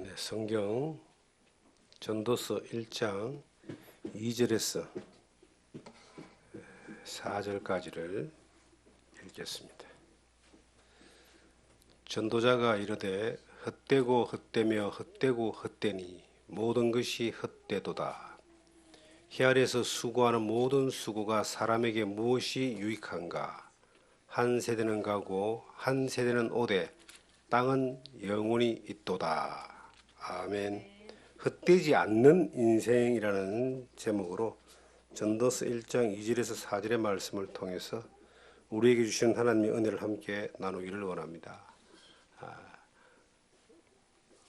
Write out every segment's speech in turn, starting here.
네, 성경 전도서 1장 2절에서 4절까지를 읽겠습니다. 전도자가 이르되 헛되고 헛되며 헛되고 헛되니 모든 것이 헛되도다. 희 아래서 수고하는 모든 수고가 사람에게 무엇이 유익한가? 한 세대는 가고 한 세대는 오되 땅은 영원히 있도다. 아멘. 헛되지 않는 인생이라는 제목으로 전도서 1장 2절에서 4절의 말씀을 통해서 우리에게 주신 하나님의 은혜를 함께 나누기를 원합니다.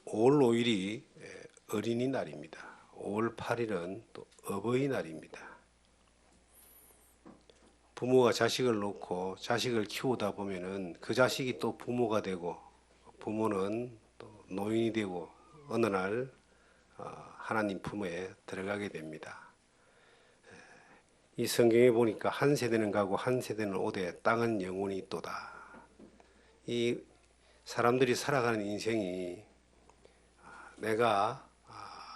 5월 5일이 어린이날입니다. 5월 8일은 또 어버이날입니다. 부모가 자식을 놓고 자식을 키우다 보면은 그 자식이 또 부모가 되고 부모는 또 노인이 되고 어느 날 하나님 품에 들어가게 됩니다. 이 성경에 보니까 한 세대는 가고 한 세대는 오되 땅은 영원히 있도다. 이 사람들이 살아가는 인생이 내가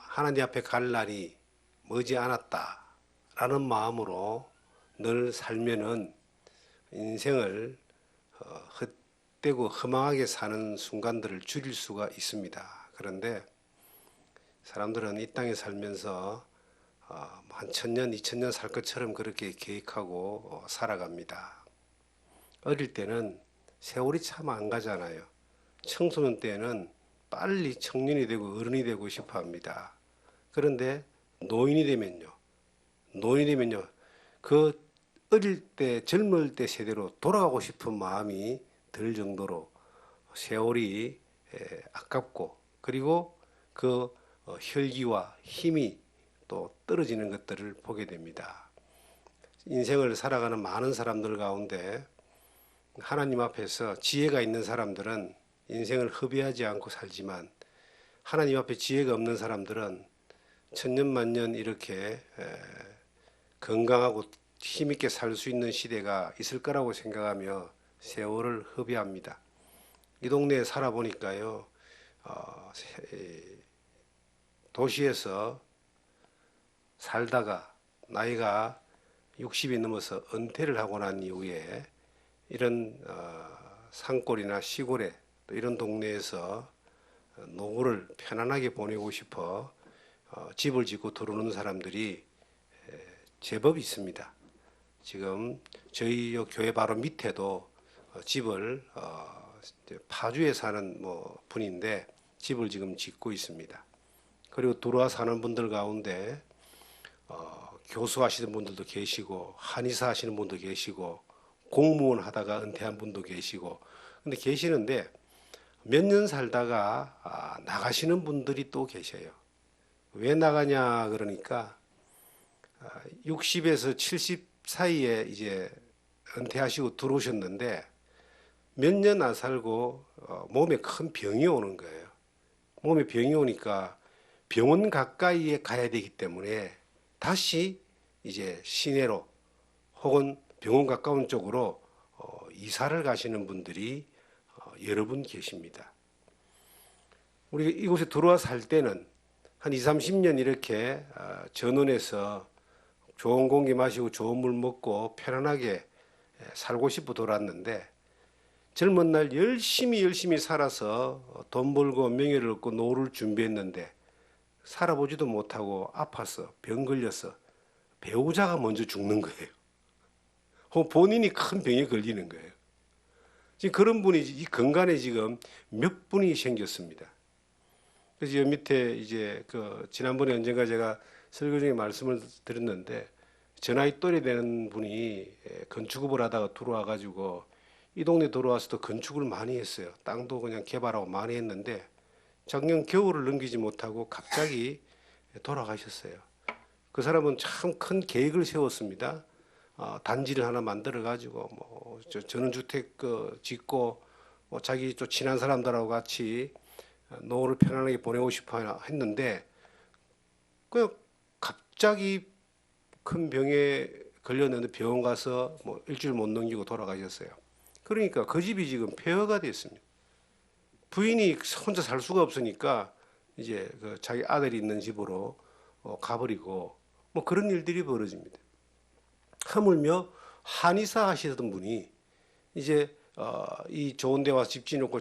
하나님 앞에 갈 날이 머지 않았다라는 마음으로 늘 살면은 인생을 헛되고 허망하게 사는 순간들을 줄일 수가 있습니다. 그런데 사람들은 이 땅에 살면서 한 1000년, 2000년 살 것처럼 그렇게 계획하고 살아갑니다. 어릴 때는 세월이 참 안 가잖아요. 청소년 때는 빨리 청년이 되고 어른이 되고 싶어 합니다. 그런데 노인이 되면요. 그 어릴 때 젊을 때 세대로 돌아가고 싶은 마음이 들 정도로 세월이 아깝고 그리고 그 혈기와 힘이 또 떨어지는 것들을 보게 됩니다. 인생을 살아가는 많은 사람들 가운데 하나님 앞에서 지혜가 있는 사람들은 인생을 허비하지 않고 살지만 하나님 앞에 지혜가 없는 사람들은 천년만년 이렇게 건강하고 힘있게 살 수 있는 시대가 있을 거라고 생각하며 세월을 허비합니다. 이 동네에 살아보니까요, 도시에서 살다가 나이가 60이 넘어서 은퇴를 하고 난 이후에 이런 산골이나 시골에 또 이런 동네에서 노후를 편안하게 보내고 싶어 집을 짓고 들어오는 사람들이 제법 있습니다. 지금 저희 교회 바로 밑에도 집을 파주에 사는 분인데 집을 지금 짓고 있습니다. 그리고 들어와 사는 분들 가운데 교수 하시는 분들도 계시고 한의사 하시는 분도 계시고 공무원 하다가 은퇴한 분도 계시고 근데 계시는데 몇 년 살다가 나가시는 분들이 또 계셔요. 왜 나가냐 그러니까 60에서 70 사이에 이제 은퇴하시고 들어오셨는데 몇 년 안 살고 몸에 큰 병이 오는 거예요. 몸에 병이 오니까 병원 가까이에 가야 되기 때문에 다시 이제 시내로 혹은 병원 가까운 쪽으로 이사를 가시는 분들이 여러 분 계십니다. 우리 이곳에 들어와 살 때는 한 20, 30년 이렇게 전원에서 좋은 공기 마시고 좋은 물 먹고 편안하게 살고 싶어 돌았는데 젊은 날 열심히 살아서 돈 벌고 명예를 얻고 노후를 준비했는데 살아보지도 못하고 아파서 병 걸려서 배우자가 먼저 죽는 거예요. 본인이 큰 병에 걸리는 거예요. 지금 그런 분이 이 근간에 지금 몇 분이 생겼습니다. 그래서 여 밑에 이제 지난번에 언젠가 제가 설교 중에 말씀을 드렸는데 저 나이 또래 되는 분이 건축업을 하다가 들어와 가지고 이 동네 들어와서도 건축을 많이 했어요. 땅도 그냥 개발하고 많이 했는데 작년 겨울을 넘기지 못하고 갑자기 돌아가셨어요. 그 사람은 참 큰 계획을 세웠습니다. 단지를 하나 만들어 가지고 전원주택 짓고 자기 또 친한 사람들하고 같이 노후를 편안하게 보내고 싶어 했는데 그냥 갑자기 큰 병에 걸렸는데 병원 가서 일주일 못 넘기고 돌아가셨어요. 그러니까 그 집이 지금 폐허가 됐습니다. 부인이 혼자 살 수가 없으니까 이제 그 자기 아들이 있는 집으로 가버리고 뭐 그런 일들이 벌어집니다. 하물며 한의사 하시던 분이 이제 이 좋은 데 와서 집 지놓고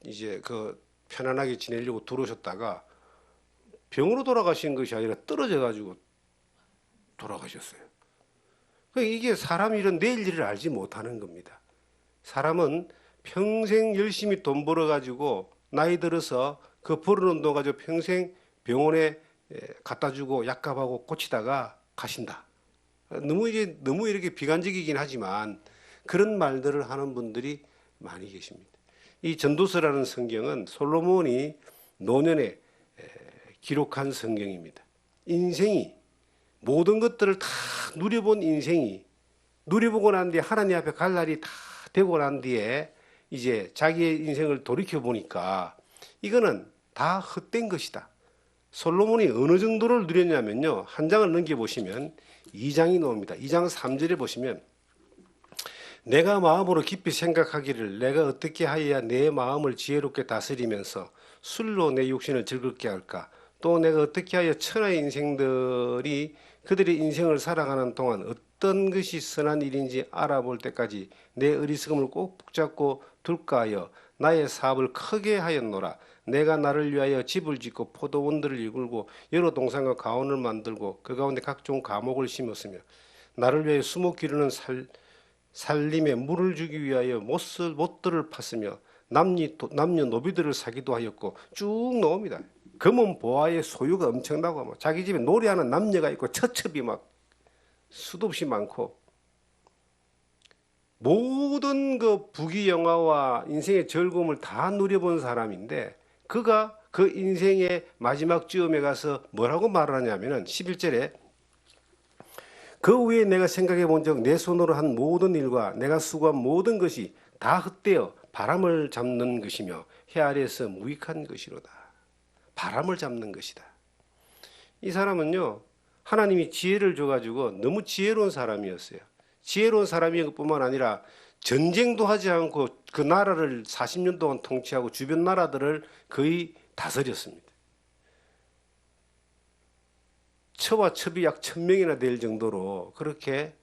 이제 그 편안하게 지내려고 들어오셨다가 병으로 돌아가신 것이 아니라 떨어져 가지고 돌아가셨어요. 그러니까 이게 사람 일은 내일 일을 알지 못하는 겁니다. 사람은 평생 열심히 돈 벌어 가지고 나이 들어서 그 벌어놓은 돈 가지고 평생 병원에 갖다 주고 약값하고 고치다가 가신다. 너무 이렇게 비관적이긴 하지만 그런 말들을 하는 분들이 많이 계십니다. 이 전도서라는 성경은 솔로몬이 노년에 기록한 성경입니다. 인생이 모든 것들을 다 누려본 인생이 누려보고 난 뒤에 하나님 앞에 갈 날이 다 되고 난 뒤에 이제 자기의 인생을 돌이켜 보니까 이거는 다 헛된 것이다. 솔로몬이 어느 정도를 누렸냐면요. 한 장을 넘겨보시면 2장이 나옵니다. 2장 3절에 보시면 내가 마음으로 깊이 생각하기를 내가 어떻게 하여야 내 마음을 지혜롭게 다스리면서 술로 내 육신을 즐겁게 할까? 또 내가 어떻게 하여 천하의 인생들이 그들의 인생을 살아가는 동안 어떤 것이 선한 일인지 알아볼 때까지 내 어리석음을 꼭 붙잡고 둘까 하여 나의 사업을 크게 하였노라. 내가 나를 위하여 집을 짓고 포도원들을 이끌고 여러 동산과 가온을 만들고 그 가운데 각종 과목을 심었으며 나를 위하여 수목 기르는 살림에 물을 주기 위하여 못들을 팠으며 남녀 노비들을 사기도 하였고 쭉 나옵니다. 금은 보화의 소유가 엄청나고 뭐 자기 집에 노래하는 남녀가 있고 처첩이 막 수도 없이 많고 모든 그 부귀영화와 인생의 즐거움을 다 누려본 사람인데 그가 그 인생의 마지막 즈음에 가서 뭐라고 말하냐면은 11절에 그 후에 내가 생각해 본 적 내 손으로 한 모든 일과 내가 수고한 모든 것이 다 헛되어 바람을 잡는 것이며 해 아래에서 무익한 것이로다. 바람을 잡는 것이다. 이 사람은요, 하나님이 지혜를 줘가지고 너무 지혜로운 사람이었어요. 지혜로운 사람인 것뿐만 아니라 전쟁도 하지 않고 그 나라를 40년 동안 통치하고 주변 나라들을 거의 다스렸습니다. 처와 첩이 약 1000명이나 될 정도로 그렇게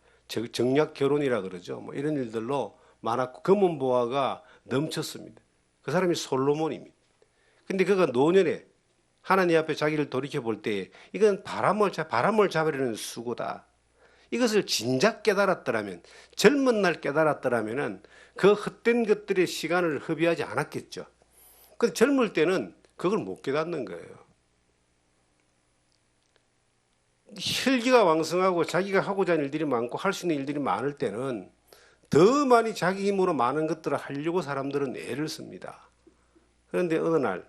정략 결혼이라 그러죠. 뭐 이런 일들로 많았고 금은보화가 넘쳤습니다. 그 사람이 솔로몬입니다. 근데 그가 노년에 하나님 앞에 자기를 돌이켜 볼 때에 이건 바람을 잡으려는 수고다. 이것을 진작 깨달았더라면 젊은 날 깨달았더라면은 그 헛된 것들의 시간을 허비하지 않았겠죠. 근데 젊을 때는 그걸 못 깨닫는 거예요. 혈기가 왕성하고 자기가 하고자 하는 일들이 많고 할 수 있는 일들이 많을 때는 더 많이 자기 힘으로 많은 것들을 하려고 사람들은 애를 씁니다. 그런데 어느 날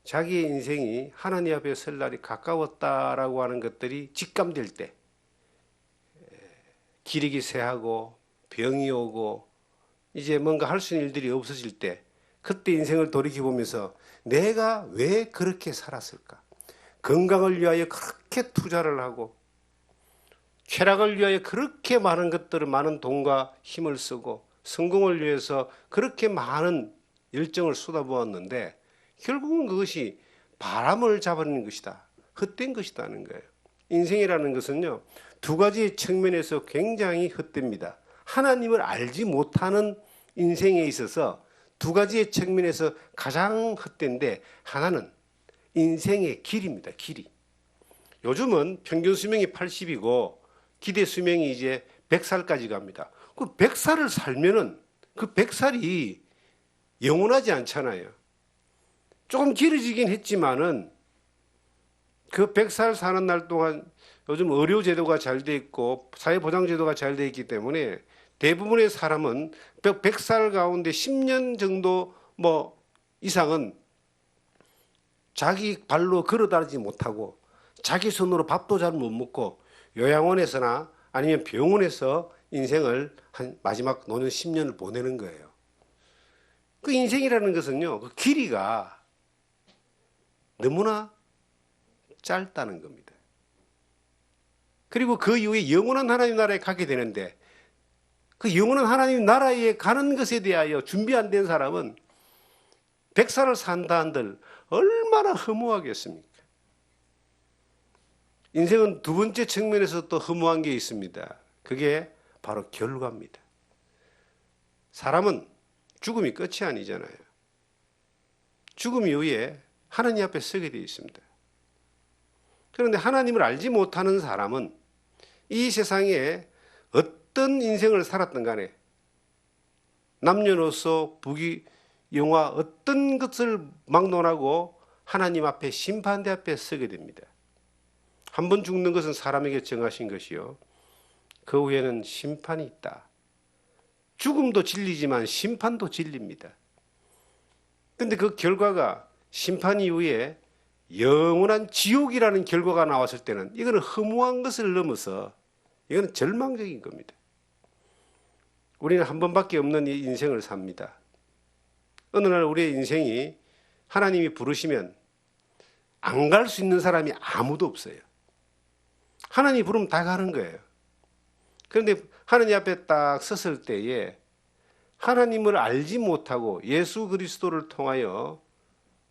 자기의 인생이 하나님 앞에 설 날이 가까웠다라고 하는 것들이 직감될 때 기력이 쇠하고 병이 오고 이제 뭔가 할 수 있는 일들이 없어질 때 그때 인생을 돌이켜보면서 내가 왜 그렇게 살았을까? 건강을 위하여 그렇게 투자를 하고 쾌락을 위하여 그렇게 많은 것들을 많은 돈과 힘을 쓰고 성공을 위해서 그렇게 많은 열정을 쏟아부었는데 결국은 그것이 바람을 잡아내는 것이다. 헛된 것이다는 거예요. 인생이라는 것은요. 두 가지 측면에서 굉장히 헛됩니다. 하나님을 알지 못하는 인생에 있어서 두 가지의 측면에서 가장 헛된데 하나는 인생의 길입니다. 길이. 요즘은 평균 수명이 80이고 기대 수명이 이제 100살까지 갑니다. 그 100살을 살면은 그 100살이 영원하지 않잖아요. 조금 길어지긴 했지만은 그 100살 사는 날 동안 요즘 의료제도가 잘 돼 있고 사회보장제도가 잘 돼 있기 때문에 대부분의 사람은 100살 가운데 10년 정도 뭐 이상은 자기 발로 걸어다니지 못하고 자기 손으로 밥도 잘 못 먹고 요양원에서나 아니면 병원에서 인생을 한 마지막 노년 10년을 보내는 거예요. 그 인생이라는 것은요, 그 길이가 너무나 짧다는 겁니다. 그리고 그 이후에 영원한 하나님 나라에 가게 되는데 그 영원한 하나님 나라에 가는 것에 대하여 준비 안 된 사람은 100살을 산다 한들 얼마나 허무하겠습니까? 인생은 두 번째 측면에서 또 허무한 게 있습니다. 그게 바로 결과입니다. 사람은 죽음이 끝이 아니잖아요. 죽음 이후에 하나님 앞에 서게 되어 있습니다. 그런데 하나님을 알지 못하는 사람은 이 세상에 어떤 인생을 살았든 간에 남녀노소 부귀영화 어떤 것을 막론하고 하나님 앞에 심판대 앞에 서게 됩니다. 한 번 죽는 것은 사람에게 정하신 것이요, 그 후에는 심판이 있다. 죽음도 진리지만 심판도 진리입니다. 그런데 그 결과가 심판 이후에 영원한 지옥이라는 결과가 나왔을 때는 이거는 허무한 것을 넘어서 이거는 절망적인 겁니다. 우리는 한 번밖에 없는 이 인생을 삽니다. 어느 날 우리의 인생이 하나님이 부르시면 안 갈 수 있는 사람이 아무도 없어요. 하나님이 부르면 다 가는 거예요. 그런데 하나님 앞에 딱 섰을 때에 하나님을 알지 못하고 예수 그리스도를 통하여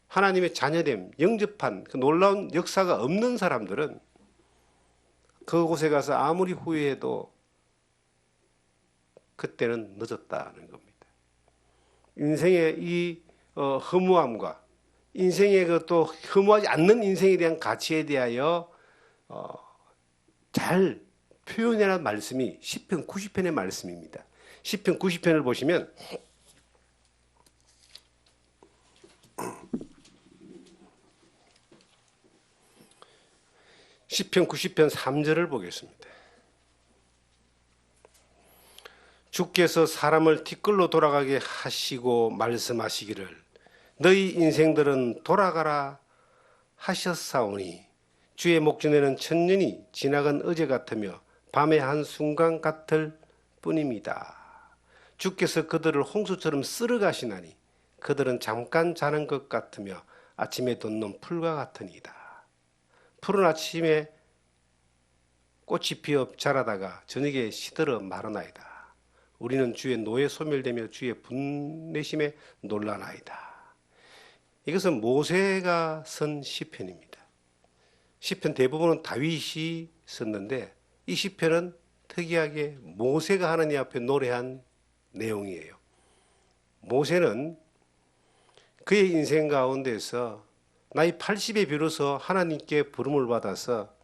하나님의 자녀됨, 영접한 그 놀라운 역사가 없는 사람들은 그곳에 가서 아무리 후회해도 그때는 늦었다는 겁니다. 인생의 이 허무함과 인생의 그 또 허무하지 않는 인생에 대한 가치에 대하여 잘 표현하는 말씀이 시편 90편의 말씀입니다. 시편 90편을 보시면 시편 90편 3절을 보겠습니다. 주께서 사람을 티끌로 돌아가게 하시고 말씀하시기를 너희 인생들은 돌아가라 하셨사오니 주의 목전에는 천년이 지나간 어제 같으며 밤의 한순간 같을 뿐입니다. 주께서 그들을 홍수처럼 쓸어가시나니 그들은 잠깐 자는 것 같으며 아침에 돋는 풀과 같으니이다. 푸른 아침에 꽃이 피어 자라다가 저녁에 시들어 마르나이다. 우리는 주의 노에 소멸되며 주의 분내심에 놀라나이다. 이것은 모세가 쓴 시편입니다. 시편 대부분은 다윗이 썼는데 이 시편은 특이하게 모세가 하나님 앞에 노래한 내용이에요. 모세는 그의 인생 가운데서 나이 80에 비로소 하나님께 부름을 받아서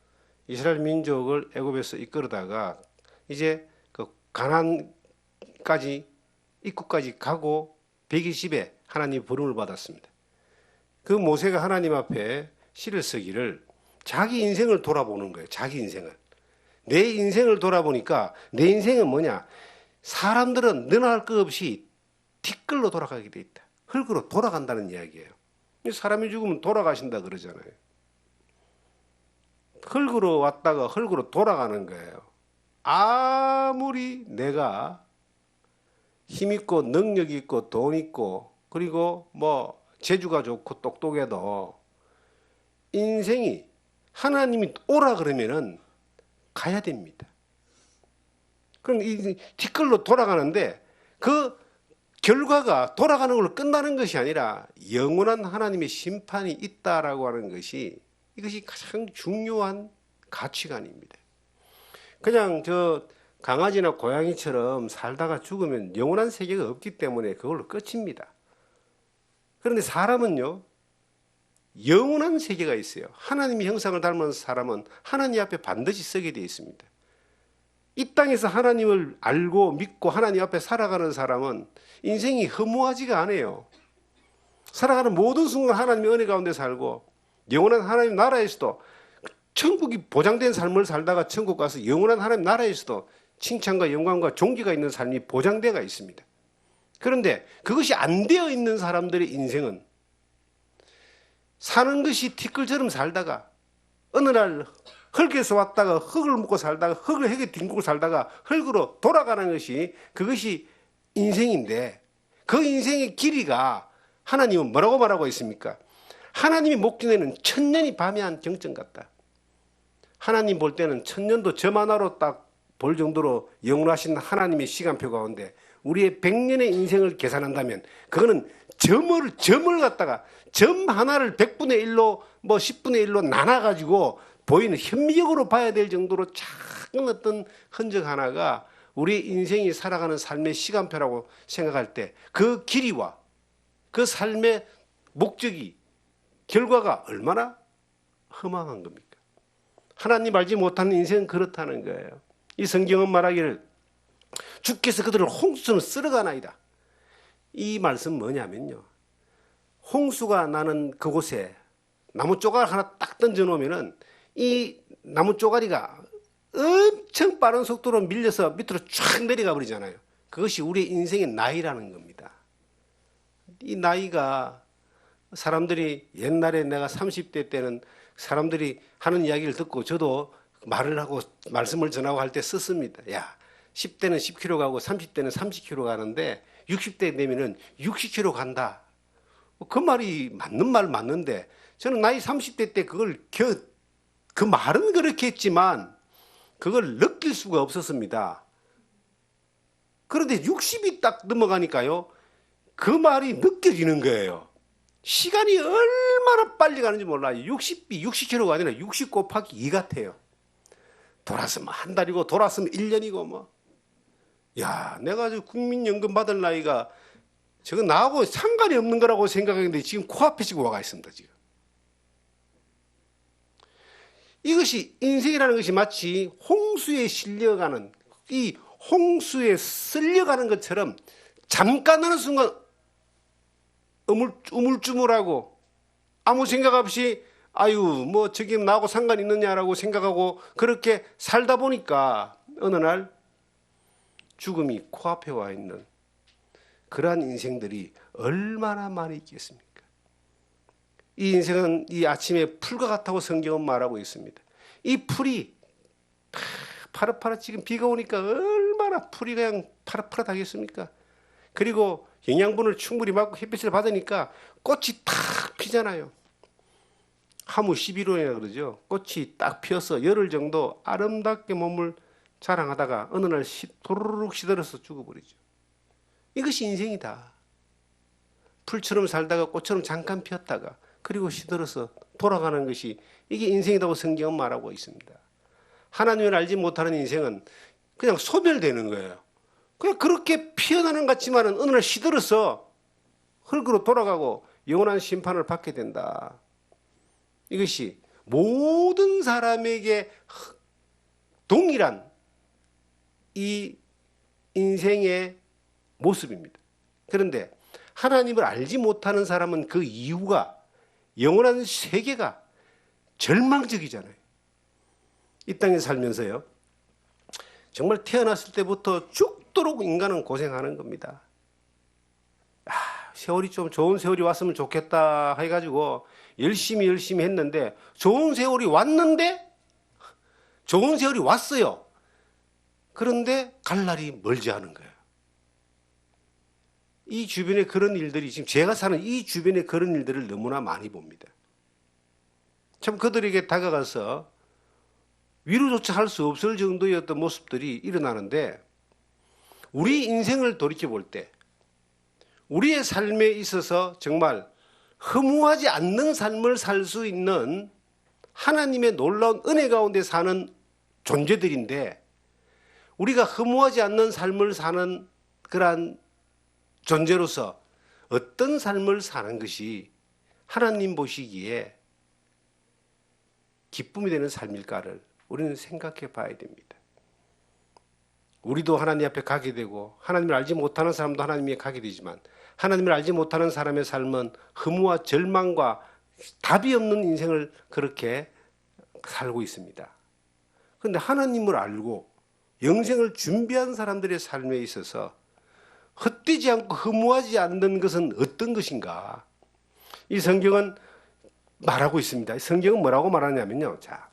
이스라엘 민족을 애굽에서 이끌어다가 이제 그 가나안까지 입구까지 가고 120에 하나님 부름을 받았습니다. 그 모세가 하나님 앞에 시를 쓰기를 자기 인생을 돌아보는 거예요. 자기 인생을. 내 인생을 돌아보니까 내 인생은 뭐냐? 사람들은 너나 할 것 없이 티끌로 돌아가게 돼 있다. 흙으로 돌아간다는 이야기예요. 사람이 죽으면 돌아가신다 그러잖아요. 흙으로 왔다가 흙으로 돌아가는 거예요. 아무리 내가 힘 있고 능력 있고 돈 있고 그리고 뭐 재주가 좋고 똑똑해도 인생이 하나님이 오라 그러면은 가야 됩니다. 그럼 이 티끌로 돌아가는데 그 결과가 돌아가는 걸로 끝나는 것이 아니라 영원한 하나님의 심판이 있다라고 하는 것이 이것이 가장 중요한 가치관입니다. 그냥 저 강아지나 고양이처럼 살다가 죽으면 영원한 세계가 없기 때문에 그걸로 끝입니다. 그런데 사람은요, 영원한 세계가 있어요. 하나님의 형상을 닮은 사람은 하나님 앞에 반드시 서게 되어 있습니다. 이 땅에서 하나님을 알고 믿고 하나님 앞에 살아가는 사람은 인생이 허무하지가 않아요. 살아가는 모든 순간 하나님의 은혜 가운데 살고 영원한 하나님 나라에서도 천국이 보장된 삶을 살다가 천국 가서 영원한 하나님 나라에서도 칭찬과 영광과 존귀가 있는 삶이 보장되어 있습니다. 그런데 그것이 안 되어 있는 사람들의 인생은 사는 것이 티끌처럼 살다가 어느 날 흙에서 왔다가 흙을 먹고 살다가 흙을 흙에 뒹굴고 살다가 흙으로 돌아가는 것이 그것이 인생인데 그 인생의 길이가 하나님은 뭐라고 말하고 있습니까? 하나님이 목전에는 천년이 밤의 한 경점 같다. 하나님 볼 때는 천년도 점 하나로 딱 볼 정도로 영원하신 하나님의 시간표 가운데 우리의 100년의 인생을 계산한다면 그거는 점을 갖다가 점 하나를 100분의 1로 뭐 10분의 1로 나눠가지고 보이는 현미경으로 봐야 될 정도로 작은 어떤 흔적 하나가 우리 인생이 살아가는 삶의 시간표라고 생각할 때 그 길이와 그 삶의 목적이 결과가 얼마나 허망한 겁니까? 하나님 알지 못하는 인생은 그렇다는 거예요. 이 성경은 말하기를 주께서 그들을 홍수처럼 쓸어가나이다. 이 말씀 뭐냐면요. 홍수가 나는 그곳에 나무 조각 하나 딱 던져 놓으면은 이 나무 쪼가리가 엄청 빠른 속도로 밀려서 밑으로 쫙 내려가 버리잖아요. 그것이 우리의 인생의 나이라는 겁니다. 이 나이가 사람들이 옛날에 내가 30대 때는 사람들이 하는 이야기를 듣고 저도 말을 하고 말씀을 전하고 할 때 썼습니다. 야, 10대는 10km 가고 30대는 30km 가는데 60대 되면은 60km 간다. 그 말이 맞는 말 맞는데 저는 나이 30대 때 그걸 그 말은 그렇게 했지만 그걸 느낄 수가 없었습니다. 그런데 60이 딱 넘어가니까요. 그 말이 느껴지는 거예요. 시간이 얼마나 빨리 가는지 몰라요. 60km가 아니라 60 곱하기 2 같아요. 돌았으면 한 달이고 돌았으면 1년이고 뭐. 야, 내가 저 국민연금 받을 나이가 저거 나하고 상관이 없는 거라고 생각하는데 지금 코앞에 지금 와가 있습니다. 지금. 이것이 인생이라는 것이 마치 홍수에 실려가는 이 홍수에 쓸려가는 것처럼 잠깐 하는 순간 우물쭈물하고 아무 생각 없이 아유 뭐 저기 나하고 상관 있느냐라고 생각하고 그렇게 살다 보니까 어느 날 죽음이 코앞에 와 있는 그러한 인생들이 얼마나 많이 있겠습니까? 이 인생은 이 아침에 풀과 같다고 성경은 말하고 있습니다. 이 풀이 파릇파릇 지금 비가 오니까 얼마나 풀이 그냥 파릇파릇하겠습니까? 그리고 영양분을 충분히 받고 햇빛을 받으니까 꽃이 탁 피잖아요. 하무 11호이라 그러죠. 꽃이 딱 피어서 열흘 정도 아름답게 몸을 자랑하다가 어느 날 도루룩 시들어서 죽어버리죠. 이것이 인생이다. 풀처럼 살다가 꽃처럼 잠깐 피었다가 그리고 시들어서 돌아가는 것이 이게 인생이라고 성경은 말하고 있습니다. 하나님을 알지 못하는 인생은 그냥 소멸되는 거예요. 그냥 그렇게 피어나는 것 같지만은 어느 날 시들어서 흙으로 돌아가고 영원한 심판을 받게 된다. 이것이 모든 사람에게 동일한 이 인생의 모습입니다. 그런데 하나님을 알지 못하는 사람은 그 이유가 영원한 세계가 절망적이잖아요. 이 땅에 살면서요. 정말 태어났을 때부터 죽도록 인간은 고생하는 겁니다. 세월이 좀 좋은 세월이 왔으면 좋겠다 해가지고 열심히 했는데 좋은 세월이 왔는데 좋은 세월이 왔어요. 그런데 갈 날이 멀지 않은 거예요. 이 주변에 그런 일들이 지금 제가 사는 이 주변에 그런 일들을 너무나 많이 봅니다. 참 그들에게 다가가서 위로조차 할 수 없을 정도의 어떤 모습들이 일어나는데 우리 인생을 돌이켜 볼 때 우리의 삶에 있어서 정말 허무하지 않는 삶을 살 수 있는 하나님의 놀라운 은혜 가운데 사는 존재들인데 우리가 허무하지 않는 삶을 사는 그러한 존재로서 어떤 삶을 사는 것이 하나님 보시기에 기쁨이 되는 삶일까를 우리는 생각해 봐야 됩니다. 우리도 하나님 앞에 가게 되고 하나님을 알지 못하는 사람도 하나님께 가게 되지만 하나님을 알지 못하는 사람의 삶은 허무와 절망과 답이 없는 인생을 그렇게 살고 있습니다. 그런데 하나님을 알고 영생을 준비한 사람들의 삶에 있어서 헛되지 않고 허무하지 않는 것은 어떤 것인가? 이 성경은 말하고 있습니다. 성경은 뭐라고 말하냐면요. 자,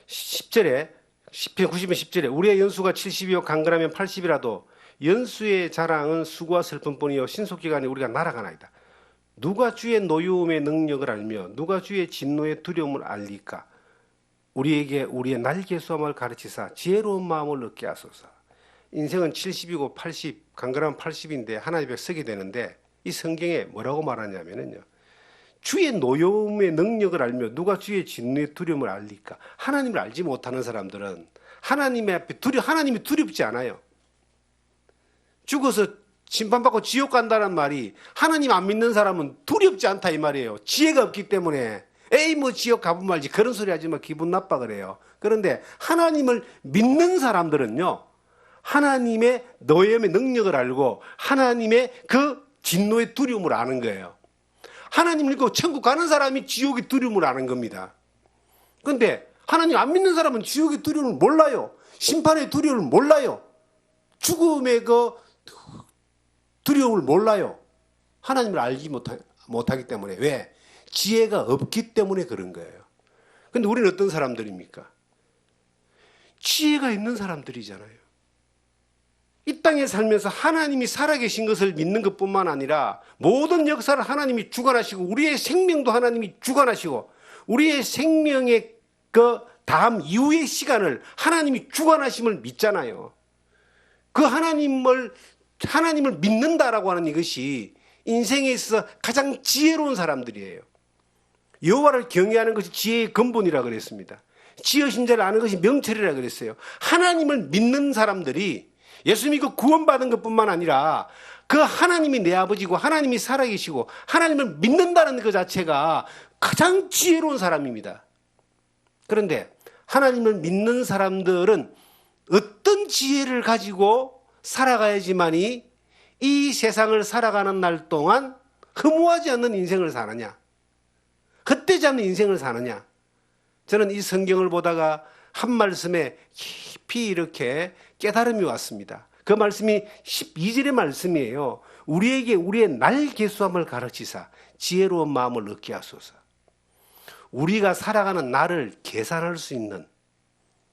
10절에 시편 90편 10절에 우리의 연수가 70이요 강건하면 80이라도 연수의 자랑은 수고와 슬픔뿐이요 신속기간에 우리가 날아가나이다. 누가 주의 노여움의 능력을 알며 누가 주의 진노의 두려움을 알리까? 우리에게 우리의 날개 수함을 가르치사 지혜로운 마음을 얻게 하소서. 인생은 70이고 80, 강건하면 80인데 하나님 앞에 서게 되는데 이 성경에 뭐라고 말하냐면요. 주의 노여움의 능력을 알며 누가 주의 진노의 두려움을 알리까? 하나님을 알지 못하는 사람들은 하나님 앞에 하나님이 두렵지 않아요. 죽어서 심판받고 지옥 간다는 말이 하나님 안 믿는 사람은 두렵지 않다 이 말이에요. 지혜가 없기 때문에 에이 뭐 지옥 가본 말지 그런 소리 하지 마 기분 나빠 그래요. 그런데 하나님을 믿는 사람들은요. 하나님의 노예의 능력을 알고 하나님의 그 진노의 두려움을 아는 거예요. 하나님 믿고 천국 가는 사람이 지옥의 두려움을 아는 겁니다. 그런데 하나님 안 믿는 사람은 지옥의 두려움을 몰라요. 심판의 두려움을 몰라요. 죽음의 그 두려움을 몰라요. 하나님을 알지 못하기 때문에. 왜? 지혜가 없기 때문에 그런 거예요. 그런데 우리는 어떤 사람들입니까? 지혜가 있는 사람들이잖아요. 이 땅에 살면서 하나님이 살아계신 것을 믿는 것뿐만 아니라 모든 역사를 하나님이 주관하시고 우리의 생명도 하나님이 주관하시고 우리의 생명의 그 다음 이후의 시간을 하나님이 주관하심을 믿잖아요. 그 하나님을 믿는다라고 하는 이것이 인생에 있어서 가장 지혜로운 사람들이에요. 여호와를 경외하는 것이 지혜의 근본이라 그랬습니다. 지으신 자를 아는 것이 명철이라 그랬어요. 하나님을 믿는 사람들이 예수 믿고 구원받은 것뿐만 아니라 그 하나님이 내 아버지고 하나님이 살아계시고 하나님을 믿는다는 것 자체가 가장 지혜로운 사람입니다. 그런데 하나님을 믿는 사람들은 어떤 지혜를 가지고 살아가야지만이 이 세상을 살아가는 날 동안 허무하지 않는 인생을 사느냐, 헛되지 않는 인생을 사느냐. 저는 이 성경을 보다가 한 말씀에 깊이 이렇게 깨달음이 왔습니다. 그 말씀이 12절의 말씀이에요. 우리에게 우리의 날 계수함을 가르치사 지혜로운 마음을 얻게 하소서. 우리가 살아가는 날을 계산할 수 있는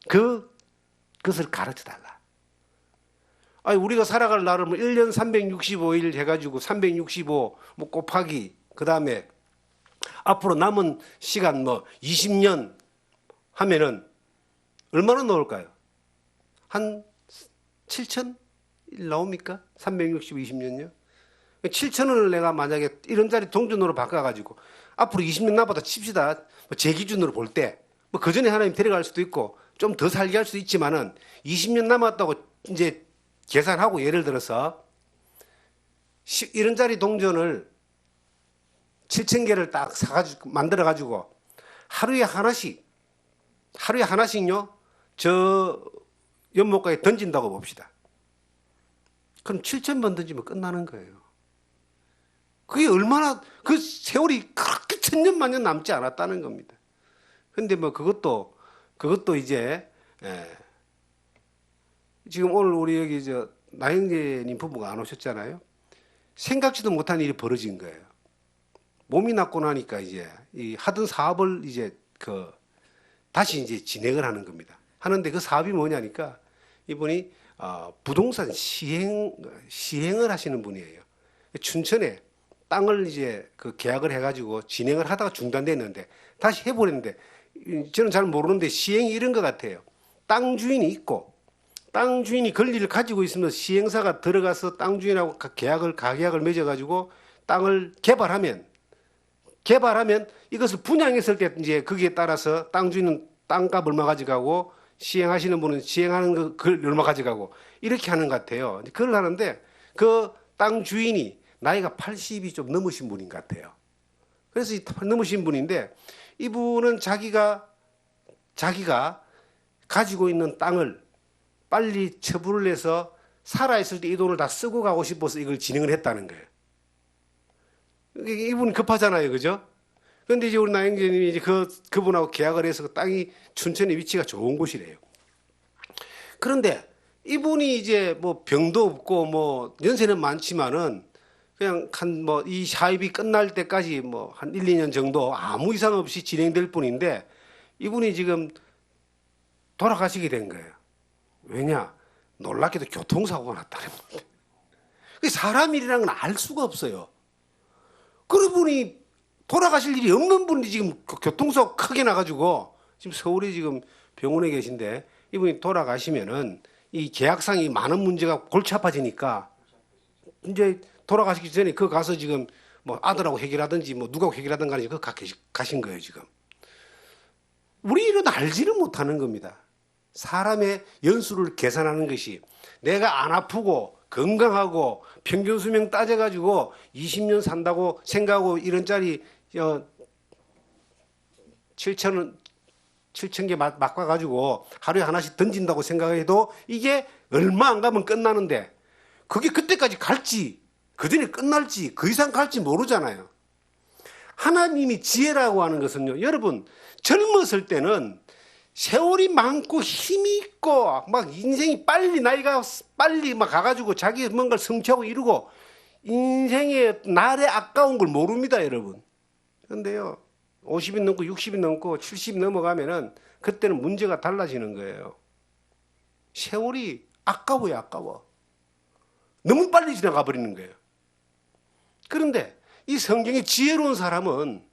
그것을 가르쳐달라. 아니, 우리가 살아갈 날을 뭐 1년 365일 해가지고 365 뭐 곱하기 그 다음에 앞으로 남은 시간 뭐 20년 하면은 얼마나 나올까요? 한 7천 나옵니까? 365, 20년요? 7천원을 내가 만약에 1원짜리 동전으로 바꿔가지고 앞으로 20년 나보다 칩시다. 제 기준으로 볼 때 뭐 그 전에 하나님 데려갈 수도 있고 좀 더 살게 할 수도 있지만은 20년 남았다고 이제 계산하고 예를 들어서 1원짜리 동전을 7,000개를 딱 사가지고 만들어가지고 하루에 하나씩요 저 연못가에 던진다고 봅시다. 그럼 7,000번 던지면 끝나는 거예요. 그게 얼마나 그 세월이 그렇게 천년 만년 남지 않았다는 겁니다. 그런데 뭐 그것도 이제 지금 오늘 우리 여기 저 나영재님 부부가 안 오셨잖아요. 생각지도 못한 일이 벌어진 거예요. 몸이 낫고 나니까 이제 이 하던 사업을 이제 다시 이제 진행을 하는 겁니다. 하는데 그 사업이 뭐냐니까 이분이 부동산 시행을 하시는 분이에요. 춘천에 땅을 이제 그 계약을 해가지고 진행을 하다가 중단됐는데 다시 해버렸는데 저는 잘 모르는데 시행이 이런 것 같아요. 땅 주인이 있고 땅 주인이 권리를 가지고 있으면 시행사가 들어가서 땅 주인하고 가계약을 맺어가지고 땅을 개발하면 이것을 분양했을 때 이제 거기에 따라서 땅 주인은 땅값 얼마 가져가고 시행하시는 분은 시행하는 걸 얼마 가져가고 이렇게 하는 것 같아요. 그걸 하는데 그 땅 주인이 나이가 80이 좀 넘으신 분인 것 같아요. 그래서 넘으신 분인데 이분은 자기가 가지고 있는 땅을 빨리 처분을 해서 살아있을 때 이 돈을 다 쓰고 가고 싶어서 이걸 진행을 했다는 거예요. 이분 급하잖아요. 그죠? 그런데 이제 우리 나영재님이 이제 그분하고 계약을 해서 그 땅이 춘천의 위치가 좋은 곳이래요. 그런데 이분이 이제 뭐 병도 없고 뭐 연세는 많지만은 그냥 이 사업이 끝날 때까지 뭐 한 1, 2년 정도 아무 이상 없이 진행될 뿐인데 이분이 지금 돌아가시게 된 거예요. 왜냐? 놀랍게도 교통사고가 났다는 겁니다. 사람 일이라는 건 알 수가 없어요. 그런 분이 돌아가실 일이 없는 분이 지금 교통사고 크게 나가지고 지금 서울에 지금 병원에 계신데 이분이 돌아가시면은 이 계약상이 많은 문제가 골치 아파지니까 이제 돌아가시기 전에 그 가서 지금 뭐 아들하고 해결하든지 뭐 누가 해결하든 간에 그 가신 거예요 지금. 우리는 알지를 못하는 겁니다. 사람의 연수를 계산하는 것이 내가 안 아프고 건강하고 평균 수명 따져가지고 20년 산다고 생각하고 이런 짜리 7천 개 막아가지고 하루에 하나씩 던진다고 생각해도 이게 얼마 안 가면 끝나는데 그게 그때까지 갈지 그 전에 끝날지 그 이상 갈지 모르잖아요. 하나님이 지혜라고 하는 것은요, 여러분 젊었을 때는 세월이 많고 힘이 있고 막 인생이 빨리 나이가 빨리 막 가가지고 자기 뭔가를 성취하고 이루고 인생의 날에 아까운 걸 모릅니다, 여러분. 그런데요 50이 넘고 60이 넘고 70이 넘어가면은 그때는 문제가 달라지는 거예요. 세월이 아까워요, 아까워. 너무 빨리 지나가 버리는 거예요. 그런데 이 성경의 지혜로운 사람은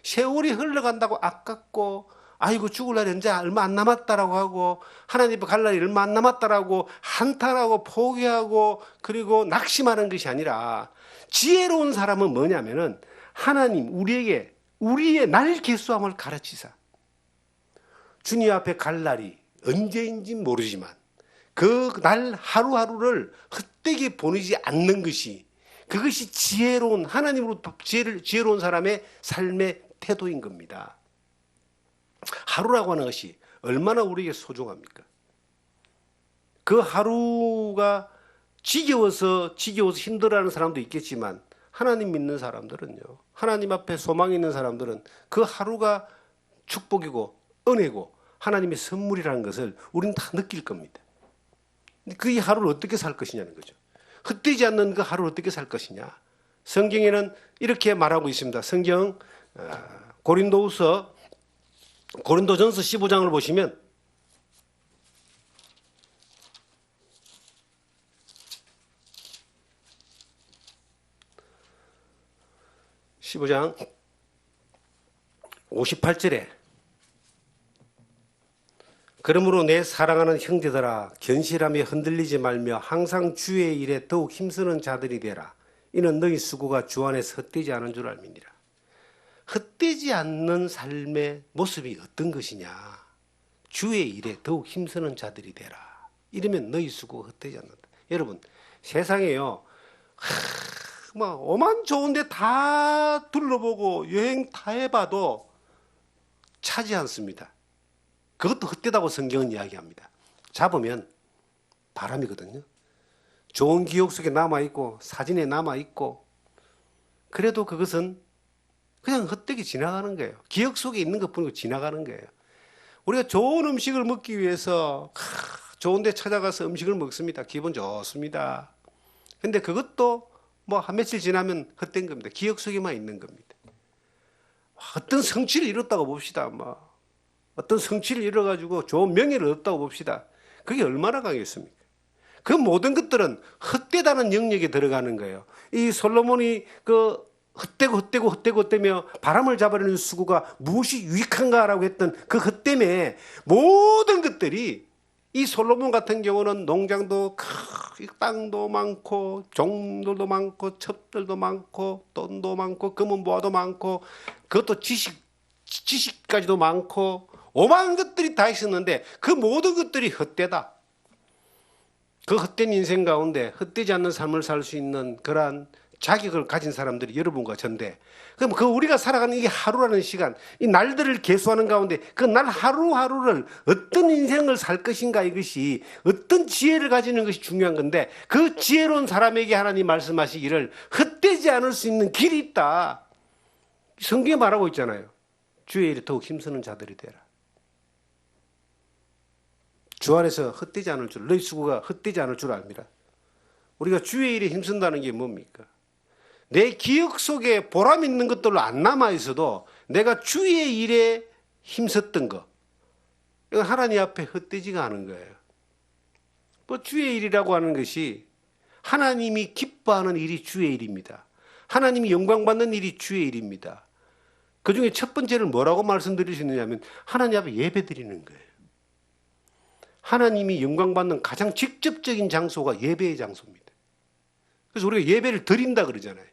세월이 흘러간다고 아깝고 아이고 죽을 날이 이제 얼마 안 남았다라고 하고 하나님 앞에 갈 날이 얼마 안 남았다라고 한탄하고 포기하고 그리고 낙심하는 것이 아니라 지혜로운 사람은 뭐냐면은 하나님 우리에게 우리의 날 계수함을 가르치사 주님 앞에 갈 날이 언제인지 모르지만 그 날 하루하루를 헛되게 보내지 않는 것이 그것이 지혜로운 하나님으로부터 지혜로운 사람의 삶의 태도인 겁니다. 하루라고 하는 것이 얼마나 우리에게 소중합니까? 그 하루가 지겨워서 힘들어하는 사람도 있겠지만 하나님 믿는 사람들은요, 하나님 앞에 소망이 있는 사람들은 그 하루가 축복이고 은혜고 하나님의 선물이라는 것을 우리는 다 느낄 겁니다. 그 하루를 어떻게 살 것이냐는 거죠. 헛되지 않는 그 하루를 어떻게 살 것이냐. 성경에는 이렇게 말하고 있습니다. 성경 고린도전서 15장을 보시면 15장 58절에 그러므로 내 사랑하는 형제들아 견실하며 흔들리지 말며 항상 주의 일에 더욱 힘쓰는 자들이 되라. 이는 너희 수고가 주 안에서 헛되지 않은 줄 알미니라. 헛되지 않는 삶의 모습이 어떤 것이냐. 주의 일에 더욱 힘쓰는 자들이 되라. 이러면 너희 수고가 헛되지 않는다. 여러분 세상에요 뭐 오만 좋은데 다 둘러보고 여행 다 해봐도 차지 않습니다. 그것도 헛되다고 성경은 이야기합니다. 잡으면 바람이거든요. 좋은 기억 속에 남아있고 사진에 남아있고 그래도 그것은 그냥 헛되게 지나가는 거예요. 기억 속에 있는 것뿐이고 지나가는 거예요. 우리가 좋은 음식을 먹기 위해서 좋은 데 찾아가서 음식을 먹습니다. 기분 좋습니다. 근데 그것도 뭐 한 며칠 지나면 헛된 겁니다. 기억 속에만 있는 겁니다. 어떤 성취를 이뤘다고 봅시다. 뭐 어떤 성취를 이뤄가지고 좋은 명예를 얻었다고 봅시다. 그게 얼마나 강했습니까? 그 모든 것들은 헛되다는 영역에 들어가는 거예요. 이 솔로몬이 그 헛되며 바람을 잡아내는 수고가 무엇이 유익한가라고 했던 그 헛됨에 모든 것들이 이 솔로몬 같은 경우는 농장도 땅도 많고 종들도 많고 첩들도 많고 돈도 많고 금은 보화도 많고 그것도 지식까지도 많고 오만 것들이 다 있었는데 그 모든 것들이 헛되다. 그 헛된 인생 가운데 헛되지 않는 삶을 살 수 있는 그러한 자격을 가진 사람들이 여러분과 전데 그럼 그 우리가 살아가는 이 하루라는 시간 이 날들을 계수하는 가운데 그 날 하루하루를 어떤 인생을 살 것인가 이것이 어떤 지혜를 가지는 것이 중요한 건데 그 지혜로운 사람에게 하나님 말씀하시기를 헛되지 않을 수 있는 길이 있다. 성경에 말하고 있잖아요. 주의 일에 더욱 힘쓰는 자들이 되라. 주 안에서 헛되지 않을 줄 너희 수고가 헛되지 않을 줄 압니다. 우리가 주의 일에 힘쓴다는 게 뭡니까? 내 기억 속에 보람 있는 것들로 안 남아 있어도 내가 주의 일에 힘썼던 것 이건 하나님 앞에 헛되지가 않은 거예요. 뭐 주의 일이라고 하는 것이 하나님이 기뻐하는 일이 주의 일입니다. 하나님이 영광받는 일이 주의 일입니다. 그 중에 첫 번째를 뭐라고 말씀드릴 수 있느냐면 하나님 앞에 예배 드리는 거예요. 하나님이 영광받는 가장 직접적인 장소가 예배의 장소입니다. 그래서 우리가 예배를 드린다 그러잖아요.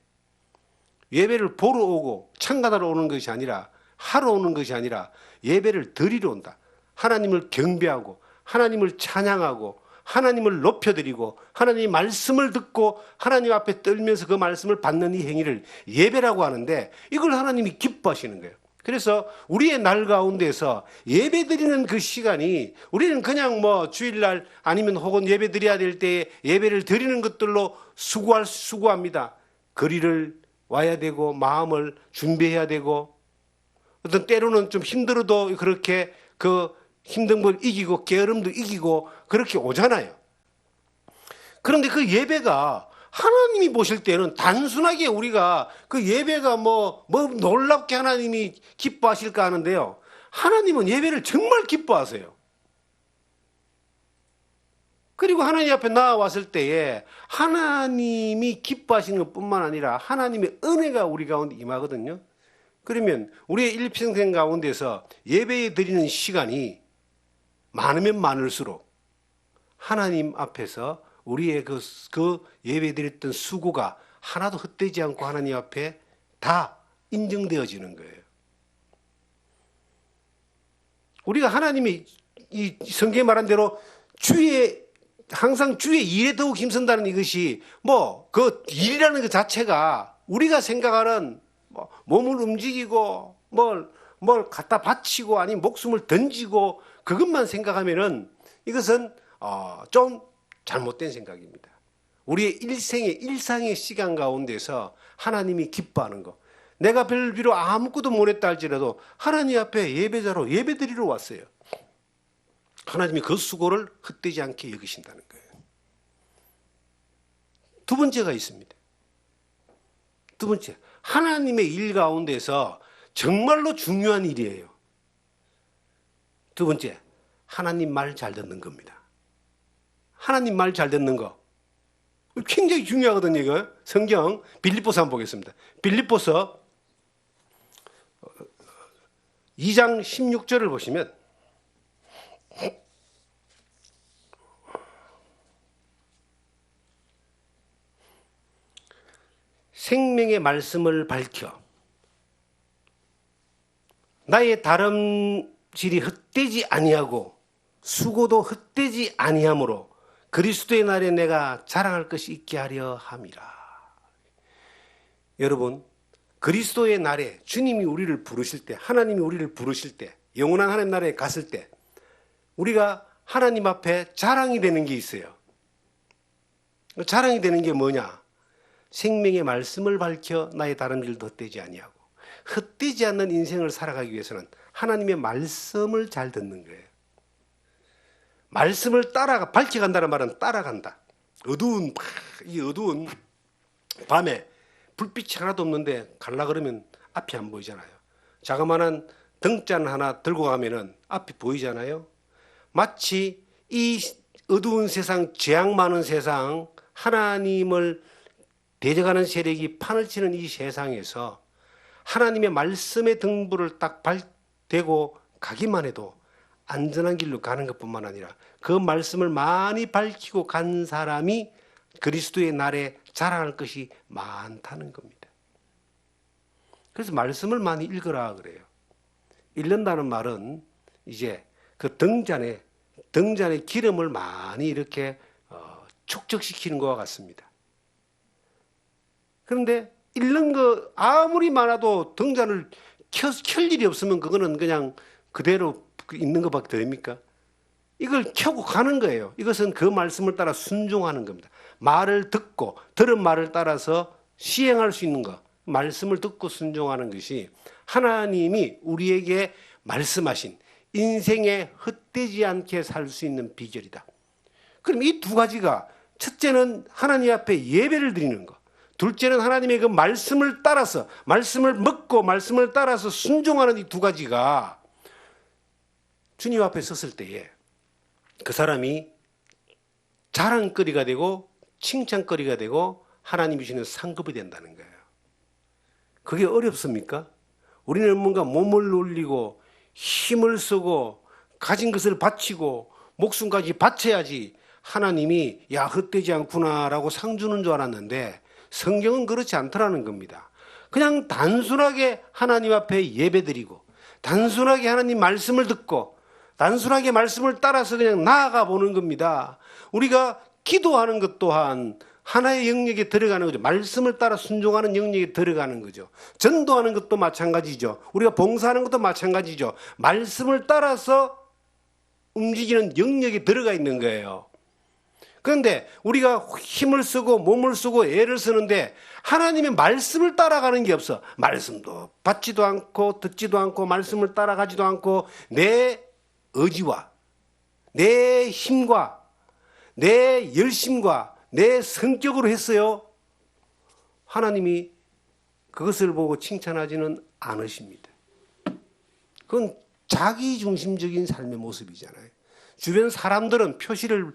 예배를 보러 오고 참가하러 오는 것이 아니라, 하러 오는 것이 아니라 예배를 드리러 온다. 하나님을 경배하고 하나님을 찬양하고 하나님을 높여드리고 하나님의 말씀을 듣고 하나님 앞에 떨면서 그 말씀을 받는 이 행위를 예배라고 하는데, 이걸 하나님이 기뻐하시는 거예요. 그래서 우리의 날 가운데서 예배 드리는 그 시간이, 우리는 그냥 뭐 주일날 아니면 혹은 예배 드려야 될 때에 예배를 드리는 것들로 수고합니다. 거리를 와야 되고 마음을 준비해야 되고, 어떤 때로는 좀 힘들어도 그렇게 그 힘든 걸 이기고 게으름도 이기고 그렇게 오잖아요. 그런데 그 예배가 하나님이 보실 때는 단순하게 우리가 그 예배가 뭐 놀랍게 하나님이 기뻐하실까 하는데요, 하나님은 예배를 정말 기뻐하세요. 그리고 하나님 앞에 나와왔을 때에 하나님이 기뻐하시는 것뿐만 아니라 하나님의 은혜가 우리 가운데 임하거든요. 그러면 우리의 일평생 가운데서 예배에 드리는 시간이 많으면 많을수록 하나님 앞에서 우리의 그 예배 드렸던 수고가 하나도 헛되지 않고 하나님 앞에 다 인정되어지는 거예요. 우리가 하나님이 이 성경에 말한 대로 항상 주의 일에 더욱 힘쓴다는 이것이 뭐 그 일이라는 것 자체가 우리가 생각하는 몸을 움직이고 뭘 갖다 바치고 아니면 목숨을 던지고 그것만 생각하면은 이것은 좀 잘못된 생각입니다. 우리의 일상의 시간 가운데서 하나님이 기뻐하는 거, 내가 별비로 아무것도 못했다 할지라도 하나님 앞에 예배자로 예배드리러 왔어요. 하나님이 그 수고를 헛되지 않게 여기신다는 거예요. 두 번째가 있습니다. 두 번째, 하나님의 일 가운데서 정말로 중요한 일이에요. 두 번째, 하나님 말 잘 듣는 겁니다. 하나님 말 잘 듣는 거 굉장히 중요하거든요. 이거 성경 빌립보서 한번 보겠습니다. 빌립보서 2장 16절을 보시면 생명의 말씀을 밝혀 나의 다름질이 헛되지 아니하고 수고도 헛되지 아니하므로 그리스도의 날에 내가 자랑할 것이 있게 하려 함이라. 여러분, 그리스도의 날에 주님이 우리를 부르실 때, 하나님이 우리를 부르실 때, 영원한 하나님 나라에 갔을 때 우리가 하나님 앞에 자랑이 되는 게 있어요. 자랑이 되는 게 뭐냐? 생명의 말씀을 밝혀 나의 다름질도 헛되지 아니하고, 헛되지 않는 인생을 살아가기 위해서는 하나님의 말씀을 잘 듣는 거예요. 말씀을 밝혀간다는 말은 따라간다. 이 어두운 밤에 불빛이 하나도 없는데 갈라 그러면 앞이 안 보이잖아요. 자그마한 등잔 하나 들고 가면은 앞이 보이잖아요. 마치 이 어두운 세상, 죄악 많은 세상, 하나님을 대적하는 세력이 판을 치는 이 세상에서 하나님의 말씀의 등불을 딱 대고 가기만 해도 안전한 길로 가는 것뿐만 아니라 그 말씀을 많이 밝히고 간 사람이 그리스도의 날에 자랑할 것이 많다는 겁니다. 그래서 말씀을 많이 읽으라 그래요. 읽는다는 말은 이제 그 등잔에 기름을 많이 이렇게 축적시키는 것과 같습니다. 그런데 읽는 거 아무리 많아도 등잔을 켤 일이 없으면 그거는 그냥 그대로 있는 것밖에 됩니까? 이걸 켜고 가는 거예요. 이것은 그 말씀을 따라 순종하는 겁니다. 말을 듣고 들은 말을 따라서 시행할 수 있는 것, 말씀을 듣고 순종하는 것이 하나님이 우리에게 말씀하신 인생에 헛되지 않게 살 수 있는 비결이다. 그럼 이 두 가지가, 첫째는 하나님 앞에 예배를 드리는 것, 둘째는 하나님의 그 말씀을 따라서, 말씀을 먹고 말씀을 따라서 순종하는 이 두 가지가 주님 앞에 섰을 때에 그 사람이 자랑거리가 되고 칭찬거리가 되고 하나님이 주시는 상급이 된다는 거예요. 그게 어렵습니까? 우리는 뭔가 몸을 놀리고 힘을 쓰고 가진 것을 바치고 목숨까지 바쳐야지 하나님이 야 헛되지 않구나라고 상 주는 줄 알았는데 성경은 그렇지 않더라는 겁니다. 그냥 단순하게 하나님 앞에 예배드리고 단순하게 하나님 말씀을 듣고 단순하게 말씀을 따라서 그냥 나아가 보는 겁니다. 우리가 기도하는 것 또한 하나의 영역에 들어가는 거죠. 말씀을 따라 순종하는 영역에 들어가는 거죠. 전도하는 것도 마찬가지죠. 우리가 봉사하는 것도 마찬가지죠. 말씀을 따라서 움직이는 영역에 들어가 있는 거예요. 그런데 우리가 힘을 쓰고 몸을 쓰고 애를 쓰는데 하나님의 말씀을 따라가는 게 없어. 말씀도 받지도 않고 듣지도 않고 말씀을 따라가지도 않고 내 의지와 내 힘과 내 열심과 내 성격으로 했어요. 하나님이 그것을 보고 칭찬하지는 않으십니다. 그건 자기중심적인 삶의 모습이잖아요. 주변 사람들은 표시를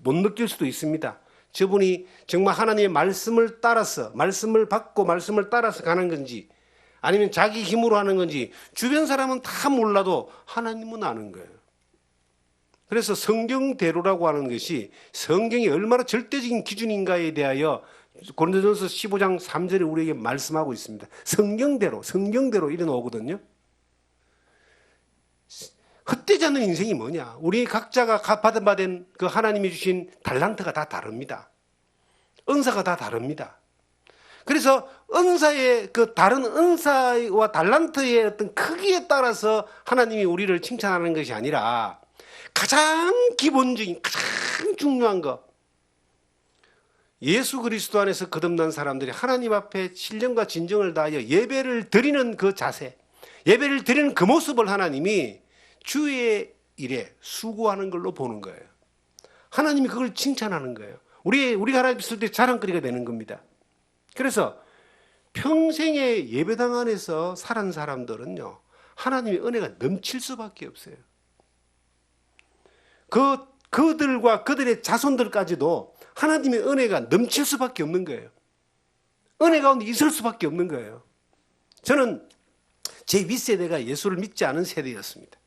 못 느낄 수도 있습니다. 저분이 정말 하나님의 말씀을 따라서 말씀을 받고 말씀을 따라서 가는 건지 아니면 자기 힘으로 하는 건지 주변 사람은 다 몰라도 하나님은 아는 거예요. 그래서 성경대로라고 하는 것이 성경이 얼마나 절대적인 기준인가에 대하여 고린도전서 15장 3절에 우리에게 말씀하고 있습니다. 성경대로 이래 나오거든요. 헛되지 않는 인생이 뭐냐? 우리 각자가 받은 그 하나님이 주신 달란트가 다 다릅니다. 은사가 다 다릅니다. 그래서 은사의 그 다른 은사와 달란트의 어떤 크기에 따라서 하나님이 우리를 칭찬하는 것이 아니라 가장 기본적인 가장 중요한 것, 예수 그리스도 안에서 거듭난 사람들이 하나님 앞에 신령과 진정을 다하여 예배를 드리는 그 자세, 예배를 드리는 그 모습을 하나님이 주의 일에 수고하는 걸로 보는 거예요. 하나님이 그걸 칭찬하는 거예요. 우리가 하나님 있을 때 자랑거리가 되는 겁니다. 그래서 평생의 예배당 안에서 살은 사람들은요, 하나님의 은혜가 넘칠 수밖에 없어요. 그들과 그들의 자손들까지도 하나님의 은혜가 넘칠 수밖에 없는 거예요. 은혜 가운데 있을 수밖에 없는 거예요. 저는 제 윗세대가 예수를 믿지 않은 세대였습니다.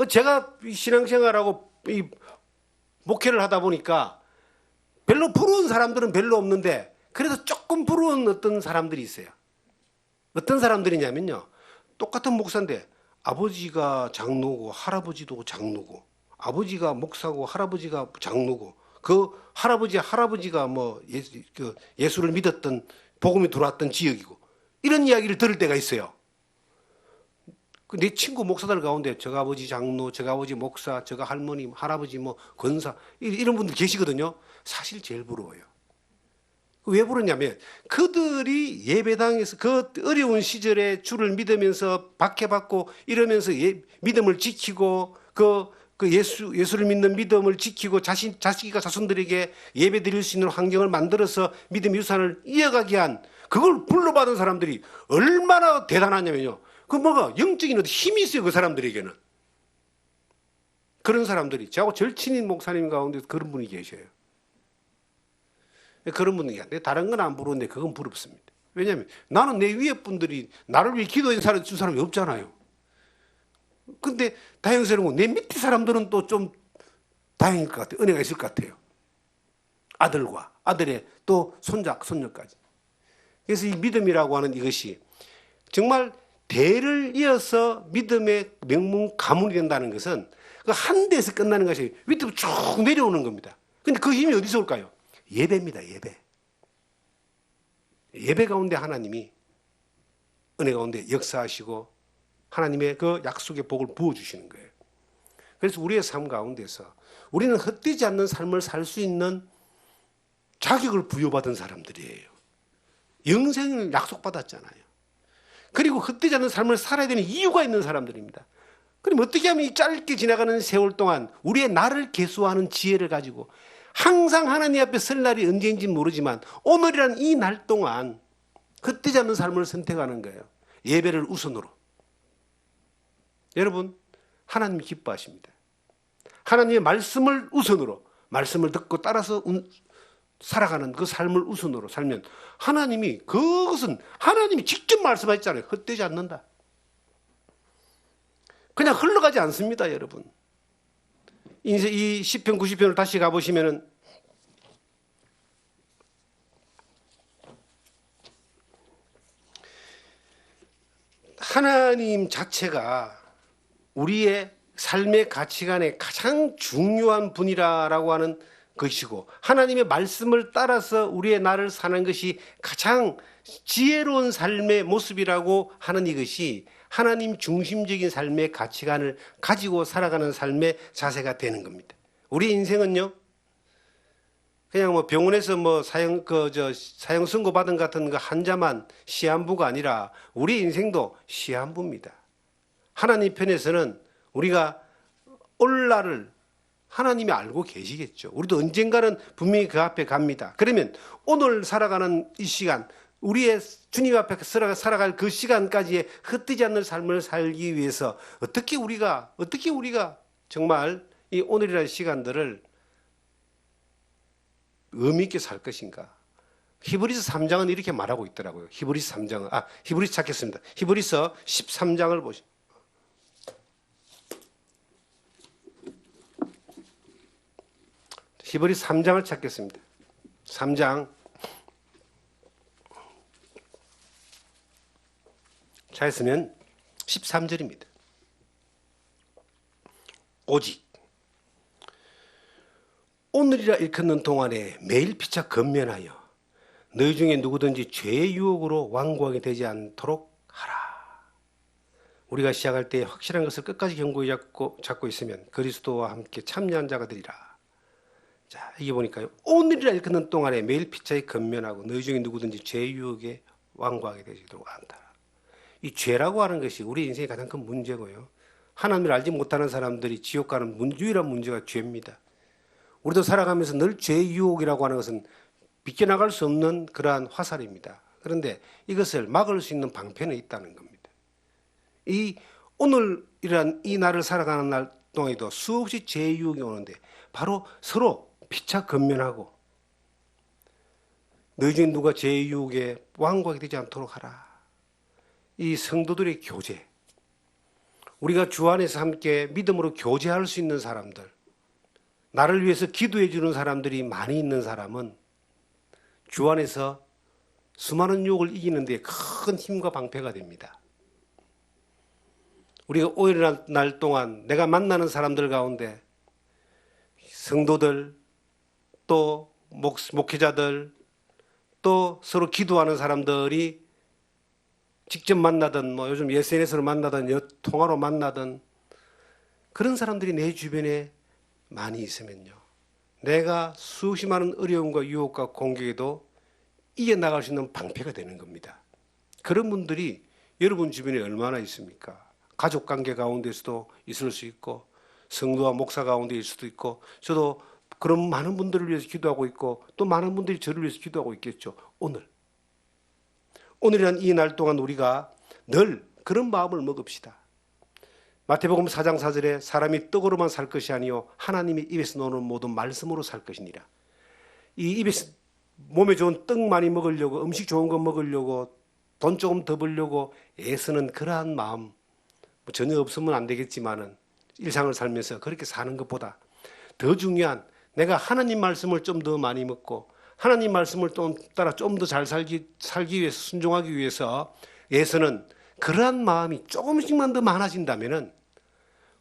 제가 신앙생활하고 이 목회를 하다 보니까 별로 부러운 사람들은 별로 없는데 그래도 조금 부러운 어떤 사람들이 있어요. 어떤 사람들이냐면요, 똑같은 목사인데 아버지가 장로고 할아버지도 장로고 아버지가 목사고 할아버지가 장로고 그 할아버지가 뭐 예수를 믿었던 복음이 들어왔던 지역이고 이런 이야기를 들을 때가 있어요. 내 친구 목사들 가운데 저가 아버지 장로, 저가 아버지 목사, 저가 할머니, 할아버지 뭐 권사 이런 분들 계시거든요. 사실 제일 부러워요. 왜 부르냐면 그들이 예배당에서 그 어려운 시절에 주를 믿으면서 박해받고 이러면서 믿음을 지키고 예수를 믿는 믿음을 지키고 자식과 자손들에게 예배 드릴 수 있는 환경을 만들어서 믿음의 유산을 이어가게 한 그걸 불러받은 사람들이 얼마나 대단하냐면요. 그 뭐가 영적인 어떤 힘이 있어요. 그 사람들에게는. 그런 사람들이 저하고 절친인 목사님 가운데 그런 분이 계셔요. 그런 분이 다른 건 안 부러운데 그건 부럽습니다. 왜냐하면 나는 내 위에 분들이 나를 위해 기도해 준 사람이 없잖아요. 근데 다행스러운 건 내 밑에 사람들은 또 좀 다행일 것 같아요. 은혜가 있을 것 같아요. 아들과 아들의 또 손녀까지. 그래서 이 믿음이라고 하는 이것이 정말 대를 이어서 믿음의 명문 가문이 된다는 것은 그 한 대에서 끝나는 것이 밑으로 쭉 내려오는 겁니다. 근데 그 힘이 어디서 올까요? 예배입니다. 예배 가운데 하나님이 은혜 가운데 역사하시고 하나님의 그 약속의 복을 부어주시는 거예요. 그래서 우리의 삶 가운데서 우리는 헛되지 않는 삶을 살 수 있는 자격을 부여받은 사람들이에요. 영생을 약속받았잖아요. 그리고 헛되지 않는 삶을 살아야 되는 이유가 있는 사람들입니다. 그럼 어떻게 하면 이 짧게 지나가는 세월 동안 우리의 나를 계수하는 지혜를 가지고 항상 하나님 앞에 설 날이 언제인지 모르지만 오늘이란 이 날 동안 헛되지 않는 삶을 선택하는 거예요. 예배를 우선으로. 여러분, 하나님이 기뻐하십니다. 하나님의 말씀을 우선으로, 말씀을 듣고 따라서 살아가는 그 삶을 우선으로 살면 하나님이 그것은 하나님이 직접 말씀하셨잖아요. 헛되지 않는다. 그냥 흘러가지 않습니다, 여러분. 이 10편, 90편을 다시 가보시면은 하나님 자체가 우리의 삶의 가치관의 가장 중요한 분이라고 하는 것이고, 하나님의 말씀을 따라서 우리의 날을 사는 것이 가장 지혜로운 삶의 모습이라고 하는 이것이 하나님 중심적인 삶의 가치관을 가지고 살아가는 삶의 자세가 되는 겁니다. 우리 인생은요, 그냥 뭐 병원에서 뭐 사형 선고 받은 같은 그 한자만 시한부가 아니라 우리 인생도 시한부입니다. 하나님 편에서는 우리가 올 날을 하나님이 알고 계시겠죠. 우리도 언젠가는 분명히 그 앞에 갑니다. 그러면 오늘 살아가는 이 시간, 우리의 주님 앞에 살아갈 그 시간까지의 흩뜨지 않는 삶을 살기 위해서 어떻게 우리가 정말 이 오늘이라는 시간들을 의미 있게 살 것인가? 히브리서 3장은 이렇게 말하고 있더라고요. 히브리서 3장은 히브리서 찾겠습니다. 히브리서 13장을 보시죠. 히브리서 3장을 찾겠습니다. 3장 찾았으면 13절입니다. 오직 오늘이라 일컫는 동안에 매일 피차 건면하여 너희 중에 누구든지 죄의 유혹으로 완고하게 되지 않도록 하라. 우리가 시작할 때 확실한 것을 끝까지 견고히 잡고 있으면 그리스도와 함께 참여한 자가 되리라. 자, 이게 보니까요, 오늘이라 일컫는 동안에 매일 피차에 건면하고 너희 중에 누구든지 죄의 유혹에 완고하게 되도록 한다. 이 죄라고 하는 것이 우리 인생의 가장 큰 문제고요, 하나님을 알지 못하는 사람들이 지옥 가는 유일한 문제가 죄입니다. 우리도 살아가면서 늘 죄의 유혹이라고 하는 것은 비껴나갈 수 없는 그러한 화살입니다. 그런데 이것을 막을 수 있는 방편이 있다는 겁니다. 이 오늘이란 이 날을 살아가는 날 동안에도 수없이 죄의 유혹이 오는데 바로 서로 피차 건면하고 너희 중에 누가 죄의 유혹에 완고하게 되지 않도록 하라. 이 성도들의 교제, 우리가 주 안에서 함께 믿음으로 교제할 수 있는 사람들, 나를 위해서 기도해 주는 사람들이 많이 있는 사람은 주 안에서 수많은 유혹을 이기는 데 큰 힘과 방패가 됩니다. 우리가 오일의 날 동안 내가 만나는 사람들 가운데 성도들, 또 목회자들, 또 서로 기도하는 사람들이 직접 만나든 뭐 요즘 SNS로 만나든 통화로 만나든 그런 사람들이 내 주변에 많이 있으면요, 내가 수없이 많은 어려움과 유혹과 공격에도 이겨나갈 수 있는 방패가 되는 겁니다. 그런 분들이 여러분 주변에 얼마나 있습니까? 가족관계 가운데서도 있을 수 있고 성도와 목사 가운데 있을 수도 있고, 저도 그런 많은 분들을 위해서 기도하고 있고 또 많은 분들이 저를 위해서 기도하고 있겠죠. 오늘이란 이 날 동안 우리가 늘 그런 마음을 먹읍시다. 마태복음 4장 4절에 사람이 떡으로만 살 것이 아니요 하나님의 입에서 나오는 모든 말씀으로 살 것이니라. 이 입에서 몸에 좋은 떡 많이 먹으려고, 음식 좋은 거 먹으려고, 돈 조금 더 벌려고 애쓰는 그러한 마음 전혀 없으면 안 되겠지만은 일상을 살면서 그렇게 사는 것보다 더 중요한, 내가 하나님 말씀을 좀 더 많이 먹고 하나님 말씀을 따라 좀 더 잘 살기 위해서, 순종하기 위해서 애쓰는 그러한 마음이 조금씩만 더 많아진다면은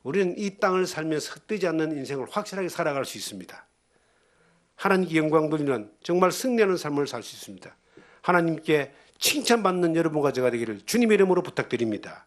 우리는 이 땅을 살면서 헛되지 않는 인생을 확실하게 살아갈 수 있습니다. 하나님께 영광 돌리는 정말 승리하는 삶을 살 수 있습니다. 하나님께 칭찬받는 여러분과 제가 되기를 주님의 이름으로 부탁드립니다.